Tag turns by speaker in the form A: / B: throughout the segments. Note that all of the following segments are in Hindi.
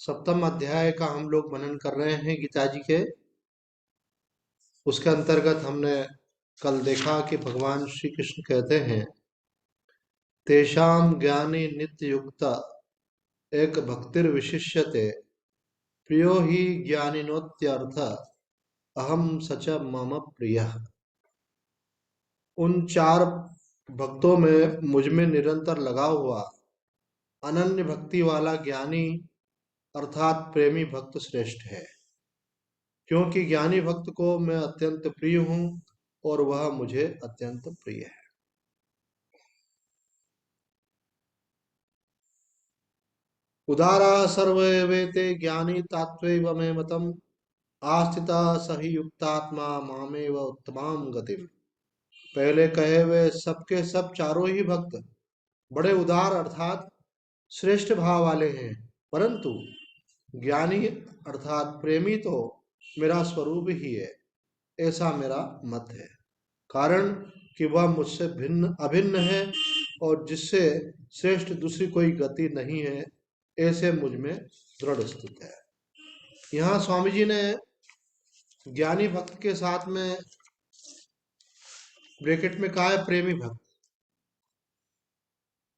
A: सप्तम अध्याय का हम लोग मनन कर रहे हैं गीता जी के। उसके अंतर्गत हमने कल देखा कि भगवान श्री कृष्ण कहते हैं, तेषाम ज्ञानी नित्य युक्त एक भक्तिर विशिष्यते, प्रियो ही ज्ञानिनोत्यर्थ अहम सच मम प्रिय। उन चार भक्तों में मुझ में निरंतर लगा हुआ अनन्य भक्ति वाला ज्ञानी अर्थात प्रेमी भक्त श्रेष्ठ है, क्योंकि ज्ञानी भक्त को मैं अत्यंत प्रिय हूँ और वह मुझे अत्यंत प्रिय है। उदारा सर्वे वेते ज्ञानी तात्वैव मे मतम, आस्थिता सही युक्तात्मा मामेव उत्तमाम गतिम। पहले कहे हुए सबके सब चारों ही भक्त बड़े उदार अर्थात श्रेष्ठ भाव वाले हैं, परंतु ज्ञानी अर्थात प्रेमी तो मेरा स्वरूप ही है, ऐसा मेरा मत है। कारण कि वह मुझसे भिन्न अभिन्न है और जिससे श्रेष्ठ दूसरी कोई गति नहीं है, ऐसे मुझ में दृढ़ स्थित है। यहाँ स्वामी जी ने ज्ञानी भक्त के साथ में ब्रैकेट में कहा है प्रेमी भक्त।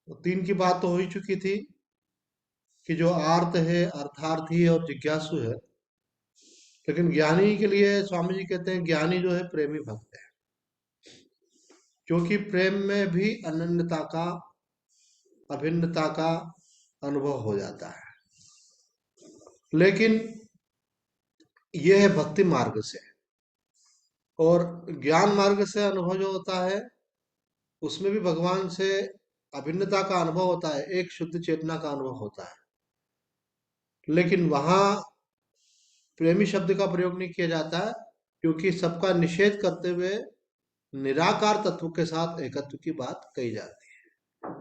A: तो तीन की बात तो हो ही चुकी थी कि जो आर्त है, अर्थार्थी है और जिज्ञासु है। लेकिन ज्ञानी के लिए स्वामी जी कहते हैं ज्ञानी जो है प्रेमी भक्त है, क्योंकि प्रेम में भी अनन्यता का, अभिन्नता का अनुभव हो जाता है। लेकिन यह है भक्ति मार्ग से, और ज्ञान मार्ग से अनुभव जो होता है उसमें भी भगवान से अभिन्नता का अनुभव होता है, एक शुद्ध चेतना का अनुभव होता है। लेकिन वहां प्रेमी शब्द का प्रयोग नहीं किया जाता है, क्योंकि सबका निषेध करते हुए निराकार तत्व के साथ एकत्व की बात कही जाती है।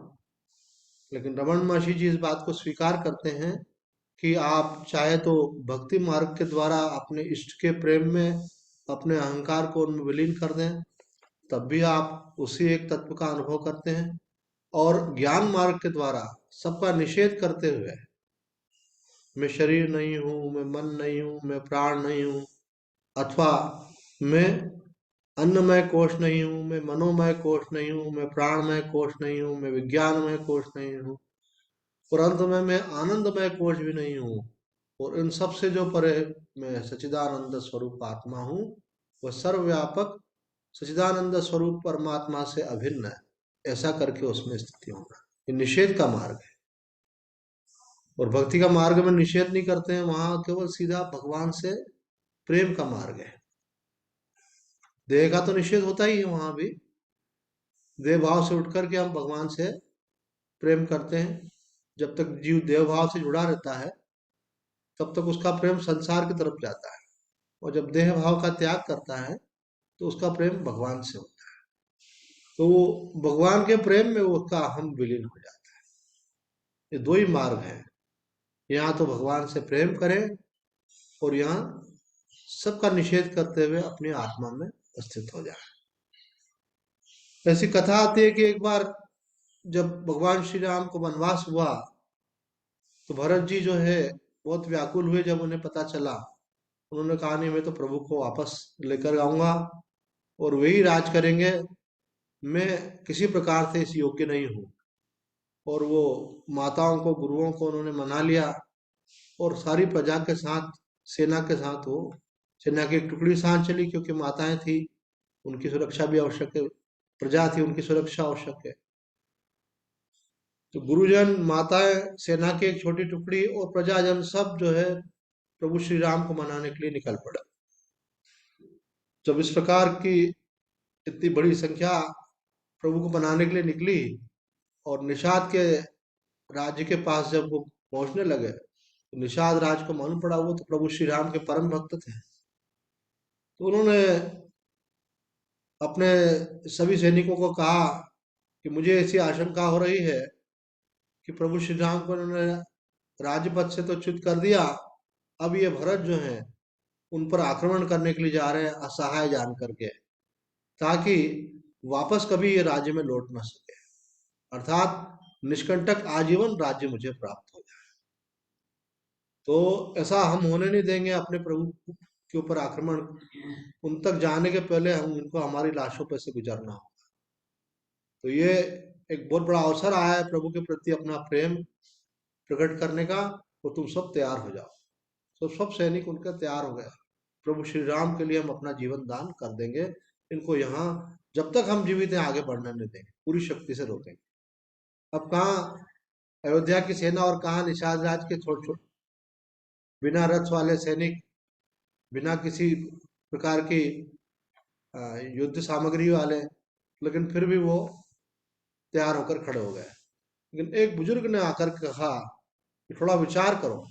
A: लेकिन रमन महर्षि जी इस बात को स्वीकार करते हैं कि आप चाहे तो भक्ति मार्ग के द्वारा अपने इष्ट के प्रेम में अपने अहंकार को उनमें विलीन कर दें, तब भी आप उसी एक तत्व का अनुभव करते हैं। और ज्ञान मार्ग के द्वारा सबका निषेध करते हुए, मैं शरीर नहीं हूँ, मैं मन नहीं हूँ, मैं प्राण नहीं हूँ, अथवा मैं अन्नमय कोश नहीं हूँ, मैं मनोमय कोश नहीं हूँ, मैं प्राणमय कोश नहीं हूँ, मैं विज्ञानमय कोश नहीं हूँ, और अंत में मैं आनंदमय कोश भी नहीं हूँ, और इन सब से जो परे मैं सच्चिदानंद स्वरूप आत्मा हूँ, वह सर्वव्यापक सच्चिदानंद स्वरूप परमात्मा से अभिन्न है, ऐसा करके उसमें स्थिति होना, ये निषेध का मार्ग है। और भक्ति का मार्ग में निषेध नहीं करते हैं, वहां केवल सीधा भगवान से प्रेम का मार्ग है। देह का तो निषेध होता ही है, वहां भी देह भाव से उठ करके हम भगवान से प्रेम करते हैं। जब तक जीव देह भाव से जुड़ा रहता है तब तक उसका प्रेम संसार की तरफ जाता है, और जब देह भाव का त्याग करता है तो उसका प्रेम भगवान से होता है। तो वो भगवान के प्रेम में वो उसका हम विलीन हो जाता है। ये दो ही मार्ग है, यहाँ तो भगवान से प्रेम करें और यहाँ सबका निषेध करते हुए अपनी आत्मा में स्थित हो जाए। ऐसी कथा आती है कि एक बार जब भगवान श्री राम को वनवास हुआ तो भरत जी जो है बहुत व्याकुल हुए। जब उन्हें पता चला, उन्होंने कहा नहीं, मैं तो प्रभु को वापस लेकर आऊंगा और वही राज करेंगे, मैं किसी प्रकार से इस योग्य नहीं हूँ। और वो माताओं को, गुरुओं को उन्होंने मना लिया और सारी प्रजा के साथ, सेना के साथ, वो सेना की एक टुकड़ी साथ चली, क्योंकि माताएं थी, उनकी सुरक्षा भी आवश्यक है, प्रजा थी, उनकी सुरक्षा आवश्यक है। तो गुरुजन, माताएं, सेना की एक छोटी टुकड़ी और प्रजाजन सब जो है प्रभु श्री राम को मनाने के लिए निकल पड़े। जब इस प्रकार की इतनी बड़ी संख्या प्रभु को मनाने के लिए निकली और निषाद के राज्य के पास जब वो पहुंचने लगे, तो निषाद राज को मालूम पड़ा वो तो प्रभु श्री राम के परम भक्त थे। तो उन्होंने अपने सभी सैनिकों को कहा कि मुझे ऐसी आशंका हो रही है कि प्रभु श्री राम को उन्होंने राजपद से तो च्युत कर दिया, अब ये भरत जो हैं उन पर आक्रमण करने के लिए जा रहे हैं, असहाय जान करके, ताकि वापस कभी ये राज्य में लौट ना सके, अर्थात निष्कंटक आजीवन राज्य मुझे प्राप्त हो जाए। तो ऐसा हम होने नहीं देंगे। अपने प्रभु के ऊपर आक्रमण उन तक जाने के पहले हम उनको हमारी लाशों पर से गुजरना हो। तो ये एक बहुत बड़ा अवसर आया है प्रभु के प्रति अपना प्रेम प्रकट करने का। तो तुम सब तैयार हो जाओ। तो सब सैनिक उनके तैयार हो गए। प्रभु श्री राम के लिए हम अपना जीवन दान कर देंगे। इनको यहाँ जब तक हम जीवित हैं आगे बढ़ने नहीं देंगे, पूरी शक्ति से रोकेंगे। अब कहाँ अयोध्या की सेना और कहाँ निषाद राज के छोटे छोटे बिना रथ वाले सैनिक, बिना किसी प्रकार की युद्ध सामग्री वाले, लेकिन फिर भी वो तैयार होकर खड़े हो गए। लेकिन एक बुजुर्ग ने आकर कहा कि थोड़ा विचार करो,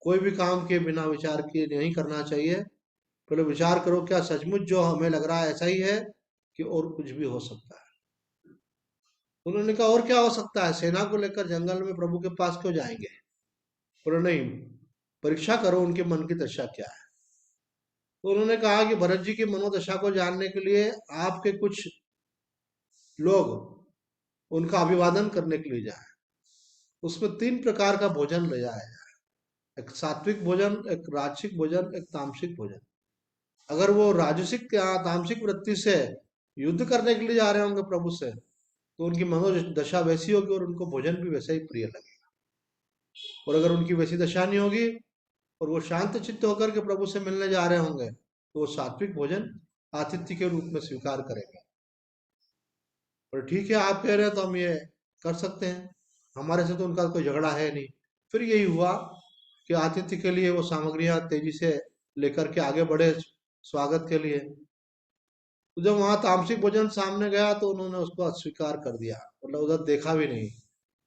A: कोई भी काम के बिना विचार किए नहीं करना चाहिए। पहले विचार करो क्या सचमुच जो हमें लग रहा है ऐसा ही है कि और कुछ भी हो सकता है। उन्होंने कहा और क्या हो सकता है, सेना को लेकर जंगल में प्रभु के पास क्यों जाएंगे। बोले नहीं, परीक्षा करो उनके मन की दशा क्या है। तो उन्होंने कहा कि भरत जी की मनोदशा को जानने के लिए आपके कुछ लोग उनका अभिवादन करने के लिए जाए। उसमें 3 प्रकार का भोजन ले जाया जाए, एक सात्विक भोजन, एक राजसिक भोजन, एक तामसिक भोजन। अगर वो राजसिक या तामसिक वृत्ति से युद्ध करने के लिए जा रहे होंगे प्रभु से, तो उनकी मनोदशा वैसी होगी और उनको भोजन भी वैसा ही प्रिय लगेगा। और अगर उनकी वैसी दशा नहीं होगी और वो शांत चित्त होकर के प्रभु से मिलने जा रहे होंगे, तो वो सात्विक भोजन आतिथ्य के रूप में स्वीकार करेंगे। और ठीक है, आप कह रहे हैं तो हम ये कर सकते हैं, हमारे से तो उनका कोई झगड़ा है नहीं। फिर यही हुआ कि आतिथ्य के लिए वो सामग्रियां तेजी से लेकर के आगे बढ़े स्वागत के लिए। तो जब वहां तामसिक भोजन सामने गया तो उन्होंने उसको अस्वीकार कर दिया, मतलब उधर देखा भी नहीं।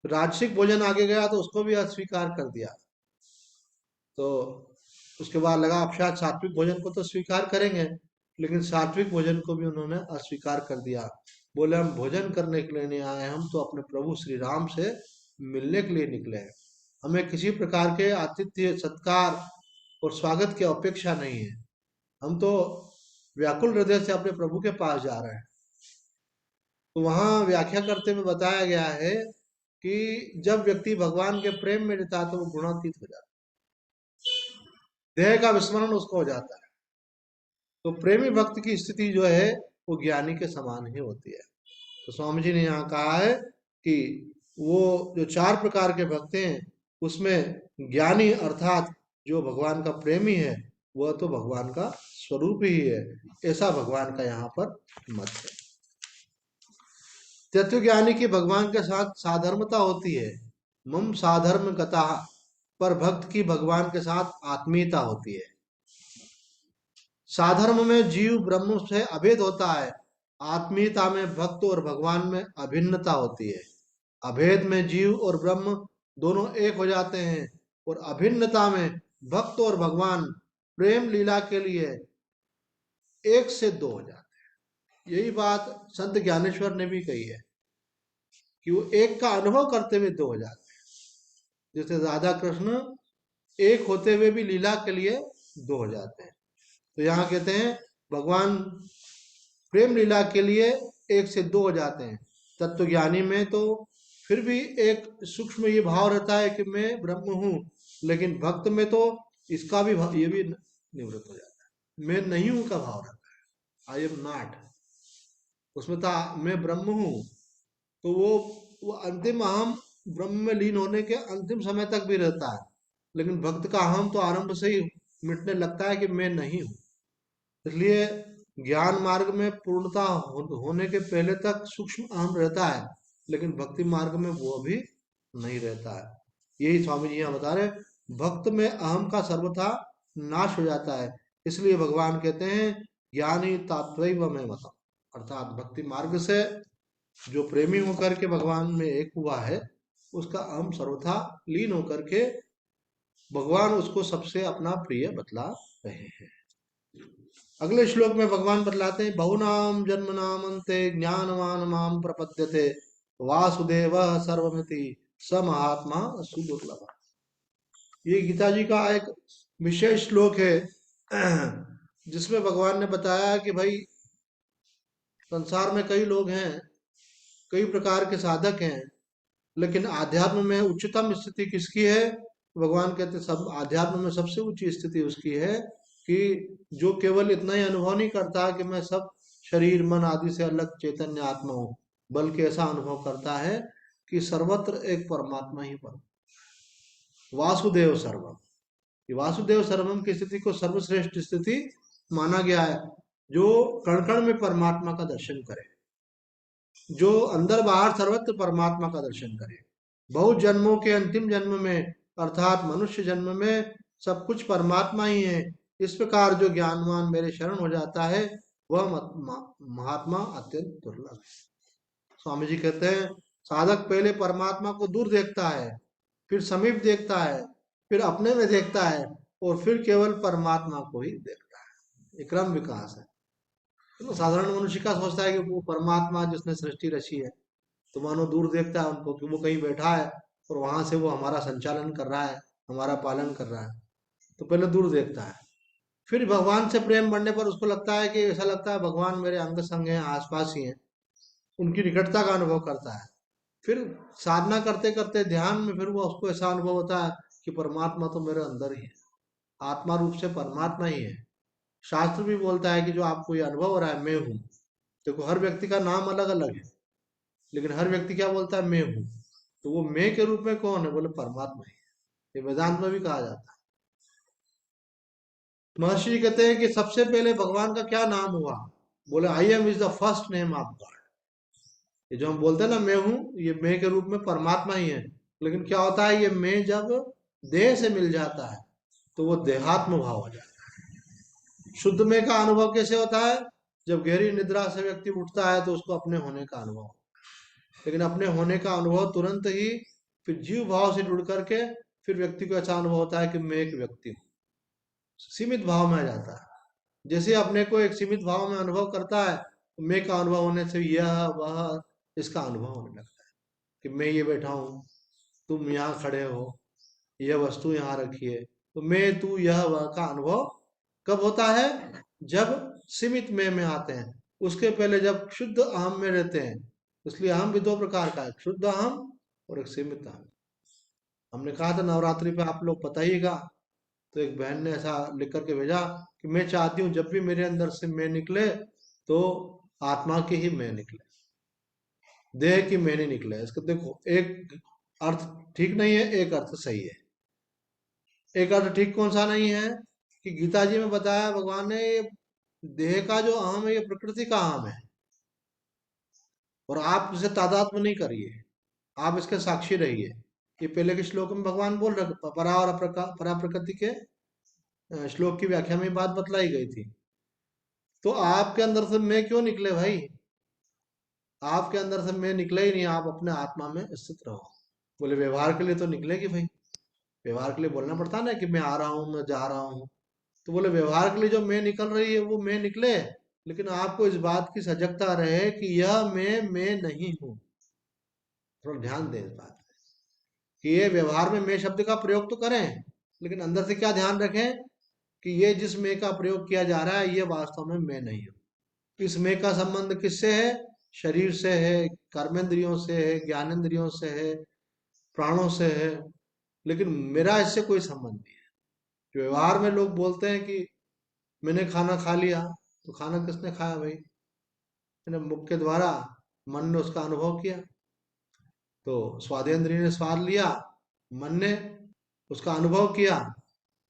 A: राजसिक भोजन आगे गया तो उसको भी अस्वीकार कर दिया। तो उसके बाद लगा अब शायद सात्विक भोजन को तो स्वीकार करेंगे, लेकिन सात्विक भोजन को भी उन्होंने अस्वीकार कर दिया। बोले हम भोजन करने के लिए नहीं आए, हम तो अपने प्रभु श्री राम से मिलने के लिए निकले हैं। हमें किसी प्रकार के आतिथ्य सत्कार और स्वागत की अपेक्षा नहीं है। हम तो व्याकुल हृदय से अपने प्रभु के पास जा रहे हैं। तो वहां व्याख्या करते हुए बताया गया है कि जब व्यक्ति भगवान के प्रेम में रहता है तो वो गुणातीत हो जाता है, देह का विस्मरण उसको हो जाता है। तो प्रेमी भक्त की स्थिति जो है वो ज्ञानी के समान ही होती है। तो स्वामी जी ने यहाँ कहा है कि वो जो 4 प्रकार के भक्त हैं उसमें ज्ञानी अर्थात जो भगवान का प्रेमी है वह तो भगवान का स्वरूप ही है, ऐसा भगवान का यहाँ पर मत है। तत्वज्ञानी की भगवान के साथ साधर्मता होती है, मम साधर्म गता, पर भक्त की भगवान के साथ आत्मीयता होती है। साधर्म में जीव ब्रह्म से अभेद होता है, आत्मीयता में भक्त और भगवान में अभिन्नता होती है। अभेद में जीव और ब्रह्म दोनों एक हो जाते हैं और अभिन्नता में भक्त और भगवान प्रेम लीला के लिए 1 से 2 हो जाते हैं। यही बात संत ज्ञानेश्वर ने भी कही है कि वो एक का अनुभव करते हुए 2 हो जाते हैं। जैसे राधा कृष्ण एक होते हुए भी लीला के लिए 2 हो जाते हैं। तो यहाँ कहते हैं भगवान प्रेम लीला के लिए 1 से 2 हो जाते हैं। तत्वज्ञानी में तो फिर भी एक सूक्ष्म ये भाव रहता है कि मैं ब्रह्म हूँ, लेकिन भक्त में तो इसका भी ये भी निवृत्त हो जाता है, मैं नहीं हूँ का भाव रहता है, आई एम नॉट। उसमें था मैं ब्रह्म हूँ। तो वो अंतिम अहम ब्रह्म में लीन होने के अंतिम समय तक भी रहता है, लेकिन भक्त का अहम तो आरंभ से ही मिटने लगता है कि मैं नहीं हूँ। इसलिए ज्ञान मार्ग में पूर्णता होने के पहले तक सूक्ष्म अहम रहता है, लेकिन भक्ति मार्ग में वो भी नहीं रहता है। यही स्वामी जी यहाँ बता रहे, भक्त में अहम का सर्वथा नाश हो जाता है। इसलिए भगवान कहते हैं ज्ञानी तात्वैव में मतम, अर्थात भक्ति मार्ग से जो प्रेमी होकर के भगवान में एक हुआ है उसका अहम सर्वथा लीन होकर के भगवान उसको सबसे अपना प्रिय बतला रहे हैं। अगले श्लोक में भगवान बतलाते हैं बहुनाम जन्म नाम अंते ज्ञानवान माम प्रपद्यते वासुदेव सर्वमिति स महात्मा सुदुर्लभ। ये गीता जी का एक विशेष श्लोक है जिसमें भगवान ने बताया कि भाई संसार में कई लोग हैं, कई प्रकार के साधक हैं, लेकिन आध्यात्म में उच्चतम स्थिति किसकी है, भगवान कहते सब आध्यात्म में सबसे ऊंची स्थिति उसकी है कि जो केवल इतना ही अनुभव नहीं करता कि मैं सब शरीर मन आदि से अलग चैतन्य आत्मा हूँ, बल्कि ऐसा अनुभव करता है कि सर्वत्र एक परमात्मा ही परम, वासुदेव सर्वम। ये वासुदेव सर्वम की स्थिति को सर्वश्रेष्ठ स्थिति माना गया है। जो कण कण में परमात्मा का दर्शन करे, जो अंदर बाहर सर्वत्र परमात्मा का दर्शन करे, बहुत जन्मों के अंतिम जन्म में अर्थात मनुष्य जन्म में सब कुछ परमात्मा ही है, इस प्रकार जो ज्ञानवान मेरे शरण हो जाता है वह महात्मा अत्यंत दुर्लभ है। स्वामी जी कहते हैं साधक पहले परमात्मा को दूर देखता है, फिर समीप देखता है, फिर अपने में देखता है और फिर केवल परमात्मा को ही देखता है। ये क्रम विकास है। तो साधारण मनुष्य का सोचता है कि वो परमात्मा जिसने सृष्टि रची है, तो मानो दूर देखता है उनको कि वो कहीं बैठा है और वहां से वो हमारा संचालन कर रहा है, हमारा पालन कर रहा है। तो पहले दूर देखता है, फिर भगवान से प्रेम बढ़ने पर उसको लगता है कि ऐसा लगता है भगवान मेरे अंग संग हैं, आसपास ही हैं, उनकी निकटता का अनुभव करता है। फिर साधना करते करते ध्यान में फिर वो उसको ऐसा अनुभव होता है कि परमात्मा तो मेरे अंदर ही है, आत्मा रूप से परमात्मा ही है। शास्त्र भी बोलता है कि जो आपको ये अनुभव हो रहा है मैं हूँ। देखो हर व्यक्ति का नाम अलग अलग है, लेकिन हर व्यक्ति क्या बोलता है मैं हूँ। तो वो मैं के रूप में कौन है, बोले परमात्मा ही है। ये वेदांत में भी कहा जाता है। महर्षि जी कहते हैं कि सबसे पहले भगवान का क्या नाम हुआ, बोले I am is the first name of God. ये जो हम बोलते हैं ना मैं हूँ, ये मैं के रूप में परमात्मा ही है। लेकिन क्या होता है, ये मैं जब देह से मिल जाता है तो वो देहात्म भाव हो जाता है। शुद्ध में का अनुभव कैसे होता है, जब गहरी निद्रा से व्यक्ति उठता है तो उसको अपने होने का अनुभव, लेकिन अपने होने का अनुभव तुरंत ही फिर जीव भाव से जुड़ करके फिर व्यक्ति को ऐसा अनुभव होता है कि मैं एक व्यक्ति हूँ, सीमित भाव में आ जाता है। जैसे अपने को एक सीमित भाव में अनुभव करता है, तो मैं का अनुभव होने से यह वह इसका अनुभव होने लगता है कि मैं ये बैठा हूँ, तुम यहाँ खड़े हो, यह वस्तु यहाँ रखी है। तो मैं तू यह वह का अनुभव कब होता है, जब सीमित मैं में आते हैं। उसके पहले जब शुद्ध अहम में रहते हैं, इसलिए अहम भी दो प्रकार का है, शुद्ध अहम और एक सीमित अहम। हमने कहा था नवरात्रि पे आप लोग बताइएगा, तो एक बहन ने ऐसा लिख करके भेजा कि मैं चाहती हूँ जब भी मेरे अंदर से मैं निकले तो आत्मा की ही मैं निकले, देह की मैं नहीं निकले। इसको देखो, एक अर्थ ठीक नहीं है, एक अर्थ सही है। एक अर्थ ठीक कौन सा नहीं है कि गीता जी में बताया भगवान ने, ये देह का जो अहम है ये प्रकृति का अहम है, और आप इसे तादात्म्य नहीं करिए, आप इसके साक्षी रहिए। ये पहले के श्लोक में भगवान बोल रहे, परा और परा प्रकृति के श्लोक की व्याख्या में बात बतलाई गई थी। तो आपके अंदर से मैं क्यों निकले भाई, आपके अंदर से मैं निकले ही नहीं, आप अपने आत्मा में स्थित रहो। बोले व्यवहार के लिए तो निकलेगी भाई, व्यवहार के लिए बोलना पड़ता है ना कि मैं आ रहा हूँ, मैं जा रहा हूँ। तो बोले व्यवहार के लिए जो मैं निकल रही है वो मैं निकले, लेकिन आपको इस बात की सजगता रहे कि यह मैं नहीं हूँ। थोड़ा ध्यान दें इस बात पे कि ये व्यवहार में मैं शब्द का प्रयोग तो करें, लेकिन अंदर से क्या ध्यान रखें कि ये जिस मैं का प्रयोग किया जा रहा है ये वास्तव में मैं नहीं हूँ। इस मैं का संबंध किससे है, शरीर से है, कर्मेंद्रियों से है, ज्ञानेंद्रियों से है, प्राणों से है, लेकिन मेरा इससे कोई संबंध नहीं है। जो व्यवहार में लोग बोलते हैं कि मैंने खाना खा लिया, तो खाना किसने खाया भाई, मैंने मुख के द्वारा, मन ने उसका अनुभव किया। तो स्वादेंद्रिय ने स्वाद लिया, मन ने उसका अनुभव किया,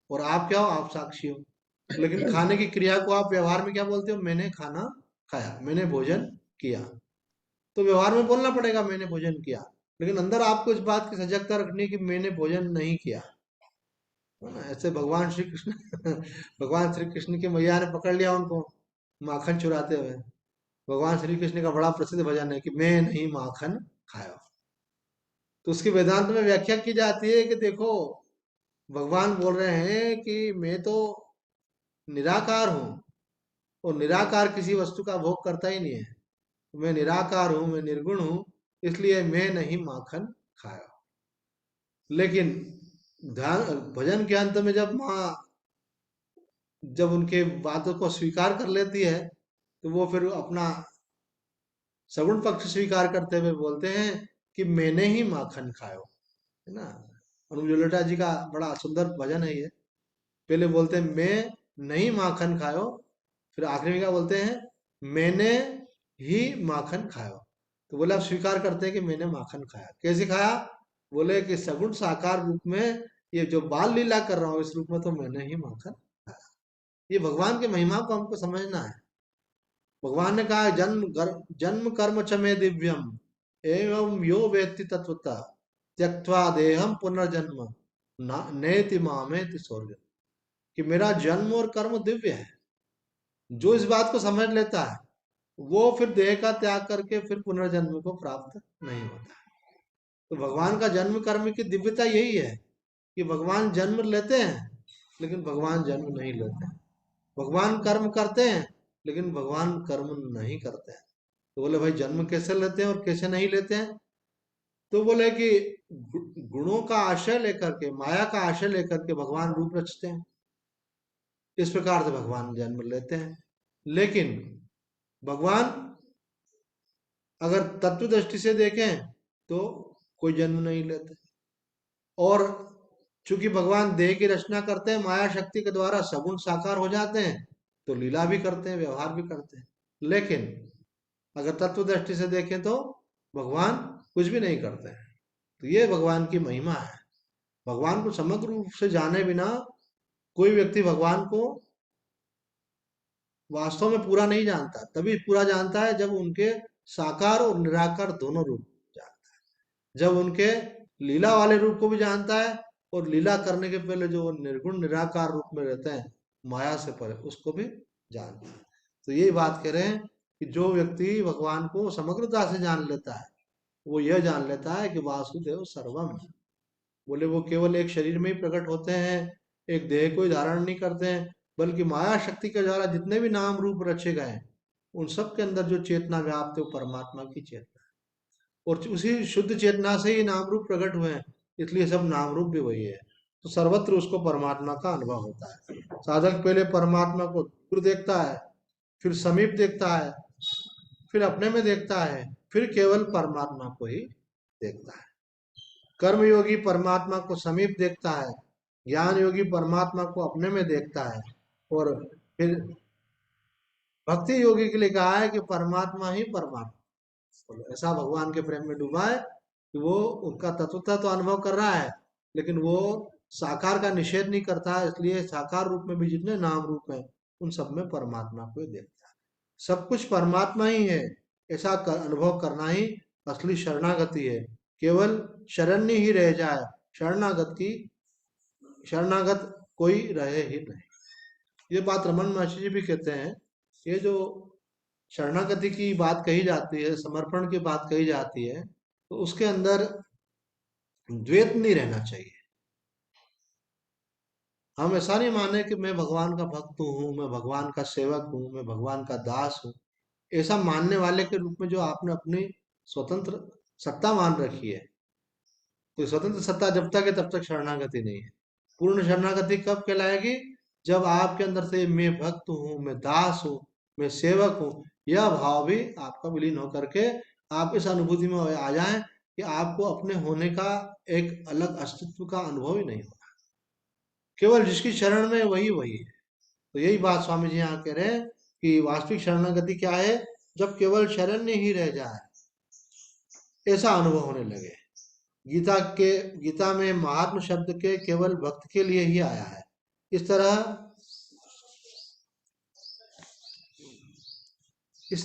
A: और आप क्या हो, आप साक्षी हो। लेकिन खाने की क्रिया को आप व्यवहार में क्या बोलते हो, मैंने खाना खाया, मैंने भोजन किया। तो व्यवहार में बोलना पड़ेगा मैंने भोजन किया, लेकिन अंदर आपको इस बात की सजगता रखनी है कि मैंने भोजन नहीं किया, है ना। ऐसे भगवान श्री कृष्ण भगवान श्री कृष्ण की मैया ने पकड़ लिया उनको माखन चुराते हुए। भगवान श्री कृष्ण का बड़ा प्रसिद्ध भजन है कि मैं नहीं माखन खाया। तो उसकी वेदांत में व्याख्या की जाती है कि देखो भगवान बोल रहे हैं कि मैं तो निराकार हूँ, और निराकार किसी वस्तु का भोग करता ही नहीं है। मैं निराकार हूँ, मैं निर्गुण हूँ, इसलिए मैं नहीं माखन खाया। लेकिन ध्यान भजन के अंत में जब माँ जब उनके बातों को स्वीकार कर लेती है, तो वो फिर अपना सगुण पक्ष स्वीकार करते हुए बोलते हैं कि मैंने ही माखन खायो, है ना। अनुप जलोटा जी का बड़ा सुंदर भजन है ये। पहले बोलते हैं मैं नहीं माखन खायो, फिर आखिरी में क्या बोलते हैं, मैंने ही माखन खायो। तो बोले आप स्वीकार करते हैं कि मैंने माखन खाया, कैसे खाया, बोले कि सगुण साकार रूप में, ये जो बाल लीला कर रहा हूँ इस रूप में, तो मैंने ही माखन खाया। ये भगवान की महिमा को हमको समझना है। भगवान ने कहा जन्म कर्म च मे दिव्यम एवं यो वेत्ति तत्वतः त्यक्त्वा देहम पुनर्जन्म नेति मामेति स्वर्ग। कि मेरा जन्म और कर्म दिव्य है। जो इस बात को समझ लेता है वो फिर देह का त्याग करके फिर पुनर्जन्म को प्राप्त नहीं होता। तो भगवान का जन्म कर्म की दिव्यता यही है कि भगवान जन्म लेते हैं लेकिन भगवान जन्म नहीं लेते हैं। भगवान कर्म करते हैं लेकिन भगवान कर्म नहीं करते हैं। तो बोले भाई जन्म कैसे लेते हैं और कैसे नहीं लेते हैं। तो बोले कि गुणों का आश्रय लेकर के, माया का आश्रय लेकर के भगवान रूप रचते हैं। इस प्रकार से भगवान जन्म लेते हैं। लेकिन भगवान अगर तत्व दृष्टि से देखें तो कोई जन्म नहीं लेते। और चूंकि भगवान देह की रचना करते हैं, माया शक्ति के द्वारा सगुण साकार हो जाते हैं, तो लीला भी करते हैं, व्यवहार भी करते हैं। लेकिन अगर तत्व दृष्टि से देखें तो भगवान कुछ भी नहीं करते हैं। तो ये भगवान की महिमा है। भगवान को समग्र रूप से जाने बिना कोई व्यक्ति भगवान को वास्तव में पूरा नहीं जानता। तभी पूरा जानता है जब उनके साकार और निराकार दोनों रूप जानता है, जब उनके लीला वाले रूप को भी जानता है और लीला करने के पहले जो वो निर्गुण निराकार रूप में रहते हैं माया से परे, उसको भी जानता है। तो यही बात कह रहे हैं कि जो व्यक्ति भगवान को समग्रता से जान लेता है वो यह जान लेता है कि वासुदेव सर्वम है। बोले वो केवल एक शरीर में ही प्रकट होते हैं, एक देह को ही धारण नहीं करते हैं, बल्कि माया शक्ति के द्वारा जितने भी नाम रूप रचे गए हैं उन सब के अंदर जो चेतना व्याप्त है वो परमात्मा की चेतना है। और उसी शुद्ध चेतना से ही नाम रूप प्रकट हुए हैं, इसलिए सब नाम रूप भी वही है। तो सर्वत्र उसको परमात्मा का अनुभव होता है। साधक पहले परमात्मा को दूर देखता है, फिर समीप देखता है, फिर अपने में देखता है, फिर केवल परमात्मा को ही देखता है। कर्मयोगी परमात्मा को समीप देखता है, ज्ञान योगी परमात्मा को अपने में देखता है, और फिर भक्ति योगी के लिए कहा है कि परमात्मा ही परमात्मा। तो ऐसा भगवान के प्रेम में डूबा है कि वो उनका तत्वता तो अनुभव कर रहा है लेकिन वो साकार का निषेध नहीं करता है। इसलिए साकार रूप में भी जितने नाम रूप हैं उन सब में परमात्मा को ही देखता है। सब कुछ परमात्मा ही है, ऐसा अनुभव करना ही असली शरणागति है। केवल शरण्य ही रह जाए, शरणागत की शरणागत कोई रहे ही नहीं। ये बात रमन महर्षि जी भी कहते हैं। ये जो शरणागति की बात कही जाती है, समर्पण की बात कही जाती है, तो उसके अंदर द्वैत नहीं रहना चाहिए। हम ऐसा नहीं माने कि मैं भगवान का भक्त हूँ, मैं भगवान का सेवक हूँ, मैं भगवान का दास हूँ। ऐसा मानने वाले के रूप में जो आपने अपनी स्वतंत्र सत्ता मान रखी है, तो स्वतंत्र सत्ता जब तक है तब तक शरणागति नहीं है। पूर्ण शरणागति कब कहलाएगी, जब आपके अंदर से मैं भक्त हूँ, मैं दास हूँ, मैं सेवक हूँ, यह भाव भी आपका विलीन होकर के आप इस अनुभूति में आ जाएं कि आपको अपने होने का एक अलग अस्तित्व का अनुभव ही नहीं होगा। केवल जिसकी शरण में वही वही है। तो यही बात स्वामी जी यहाँ कह रहे हैं कि वास्तविक शरणागति क्या है, जब केवल शरण्य ही रह जाए, ऐसा अनुभव होने लगे। गीता में महात्म शब्द के केवल भक्त के लिए ही आया है। इस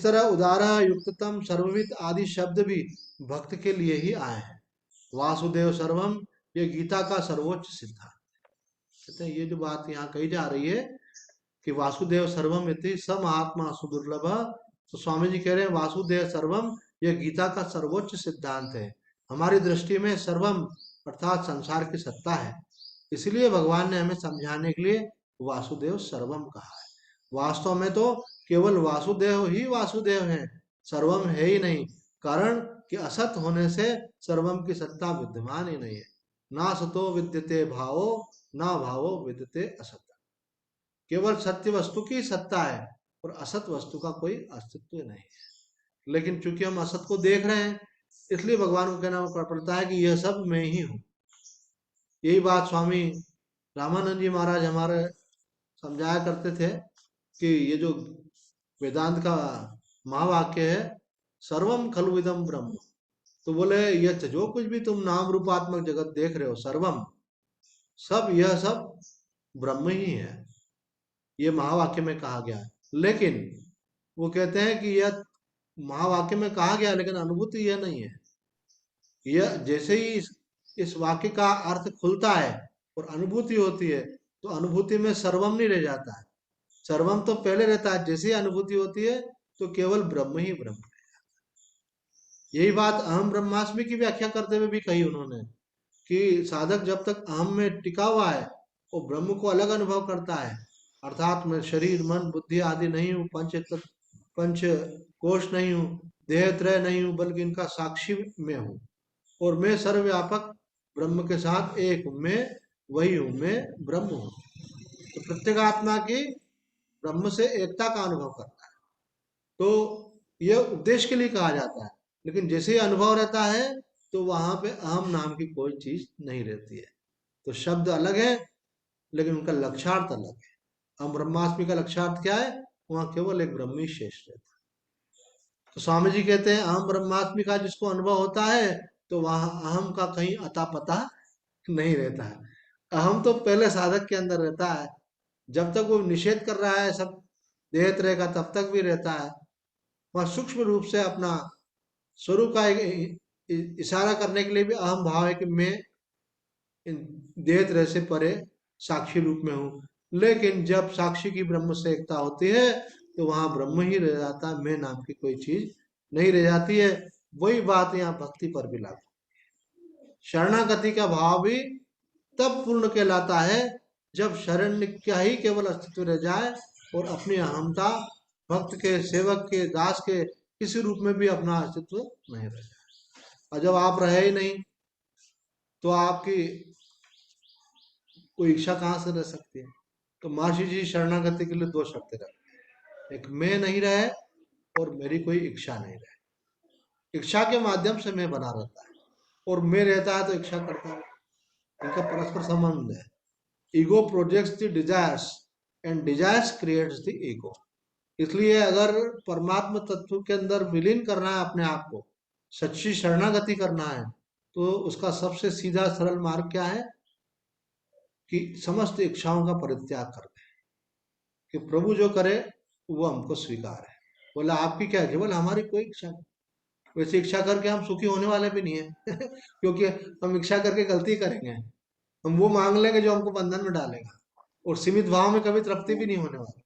A: तरह उदारा युक्ततम सर्वविद आदि शब्द भी भक्त के लिए ही आए हैं। वासुदेव सर्वम, ये गीता का सर्वोच्च सिद्धांत। कहते हैं ये जो बात यहाँ कही जा रही है कि वासुदेव सर्वम इति स महात्मा सुदुर्लभ, तो स्वामी जी कह रहे हैं वासुदेव सर्वम ये गीता का सर्वोच्च सिद्धांत है। हमारी दृष्टि में सर्वम अर्थात संसार की सत्ता है, इसलिए भगवान ने हमें समझाने के लिए वासुदेव सर्वम कहा है। वास्तव में तो केवल वासुदेव ही वासुदेव है, सर्वम है ही नहीं। कारण कि असत होने से सर्वम की सत्ता विद्यमान ही नहीं है। ना सतो विद्यते भावो, ना भावो विद्यते असत। केवल सत्य वस्तु की सत्ता है और असत वस्तु का कोई अस्तित्व नहीं है। लेकिन चूंकि हम असत को देख रहे हैं इसलिए भगवान को कहना पड़ता है कि यह सब मैं ही हूँ। यही बात स्वामी रामानंद जी महाराज हमारे समझाया करते थे कि ये जो वेदांत का महावाक्य है, सर्वम खलु इदम ब्रह्म, तो बोले ये जो कुछ भी तुम नाम रूपात्मक जगत देख रहे हो, सर्वम, सब यह सब ब्रह्म ही है, ये महावाक्य में कहा गया है। लेकिन वो कहते हैं कि यह महावाक्य में कहा गया है, लेकिन अनुभूति यह नहीं है। यह जैसे ही इस वाक्य का अर्थ खुलता है और अनुभूति होती है, तो अनुभूति में सर्वम नहीं रह जाता है। सर्वम तो पहले रहता है, जैसे ही अनुभूति होती है तो केवल ब्रह्म ही ब्रह्म। यही बात अहम ब्रह्मास्मि की व्याख्या करते हुए भी कही उन्होंने, कि साधक जब तक अहम में टिका हुआ है वो ब्रह्म को अलग अनुभव करता है, अर्थात मैं शरीर मन बुद्धि आदि नहीं हूँ, पंच कोश नहीं हूँ, देह त्रय नहीं हूँ, बल्कि इनका साक्षी में हूँ, और मैं सर्वव्यापक ब्रह्म के साथ एक हूँ, मैं वही हूँ, मैं ब्रह्म हूँ। तो प्रत्येक आत्मा की ब्रह्म से एकता का अनुभव करता है, तो यह उपदेश के लिए कहा जाता है। लेकिन जैसे ही अनुभव रहता है तो वहां पे अहम नाम की कोई चीज नहीं रहती है। तो शब्द अलग है, लेकिन उनका लक्ष्यार्थ अलग है। हम ब्रह्मास्मि का लक्ष्यार्थ क्या है? वहां केवल एक ब्रह्म ही शेष रहता है। तो स्वामी जी कहते हैं अहम ब्रह्मास्मि का जिसको अनुभव होता है, तो वहां अहम का कहीं अता पता नहीं रहता है। अहम तो पहले साधक के अंदर रहता है, जब तक वो निषेध कर रहा है सब देह रहेगा तब तक भी रहता है। वह सूक्ष्म रूप से अपना स्वरूप का एक इशारा करने के लिए भी अहम भाव है कि मैं देह त्रय से परे साक्षी रूप में हूँ। लेकिन जब साक्षी की ब्रह्म से एकता होती है तो वहां ब्रह्म ही रह जाता है, मैं नाम की कोई चीज नहीं रह जाती है। वही बात यहाँ भक्ति पर भी लागू। शरणागति का भाव भी तब पूर्ण कहलाता है जब शरण का ही केवल अस्तित्व रह जाए और अपनी अहमता भक्त के सेवक के दास के किसी रूप में भी अपना अस्तित्व नहीं रह जाए। और जब आप रहे ही नहीं तो आपकी कोई इच्छा कहाँ से रह सकती है? तो महर्षि जी शरणागति के लिए दो शर्तें रखते, एक मैं नहीं रहे और मेरी कोई इच्छा नहीं रहे। इच्छा के माध्यम से मैं बना रहता है और मैं रहता है तो इच्छा करता है, इनका परस्पर संबंध है। Ego projects the desires and desires creates the ego. इसलिए अगर परमात्मा तत्व के अंदर विलीन करना है अपने आप को, सच्ची शरणागति करना है, तो उसका सबसे सीधा सरल मार्ग क्या है? कि समस्त इच्छाओं का परित्याग कर दे, कि प्रभु जो करे वो हमको स्वीकार है। बोला आपकी क्या है? केवल हमारी कोई इच्छा नहीं। वैसे इच्छा करके हम सुखी होने वाले भी नहीं है क्योंकि हम इच्छा करके गलती करेंगे, हम वो मांग लेंगे जो हमको बंधन में डालेगा, और सीमित भाव में कभी तृप्ति भी नहीं होने वाली।